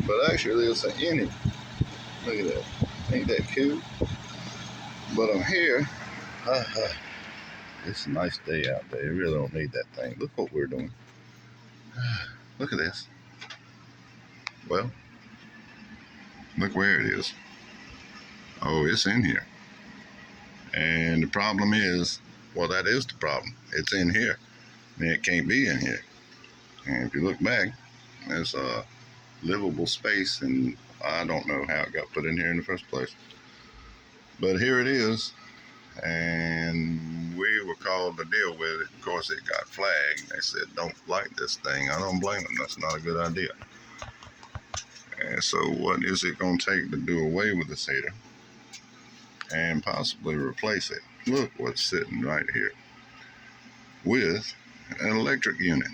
but actually there's an innie. Look at that. Ain't that cool? But I'm here. It's a nice day out there. You really don't need that thing. Look what we're doing. Look at this. Well, look where it is. Oh, it's in here. And the problem is, well, that is the problem. It's in here. And it can't be in here. And if you look back, there's a livable space, and I don't know how it got put in here in the first place. But here it is. And we were called to deal with it. Of course, it got flagged. They said, don't like this thing. I don't blame them. That's not a good idea. And so what is it going to take to do away with this heater and possibly replace it? Look what's sitting right here with an electric unit.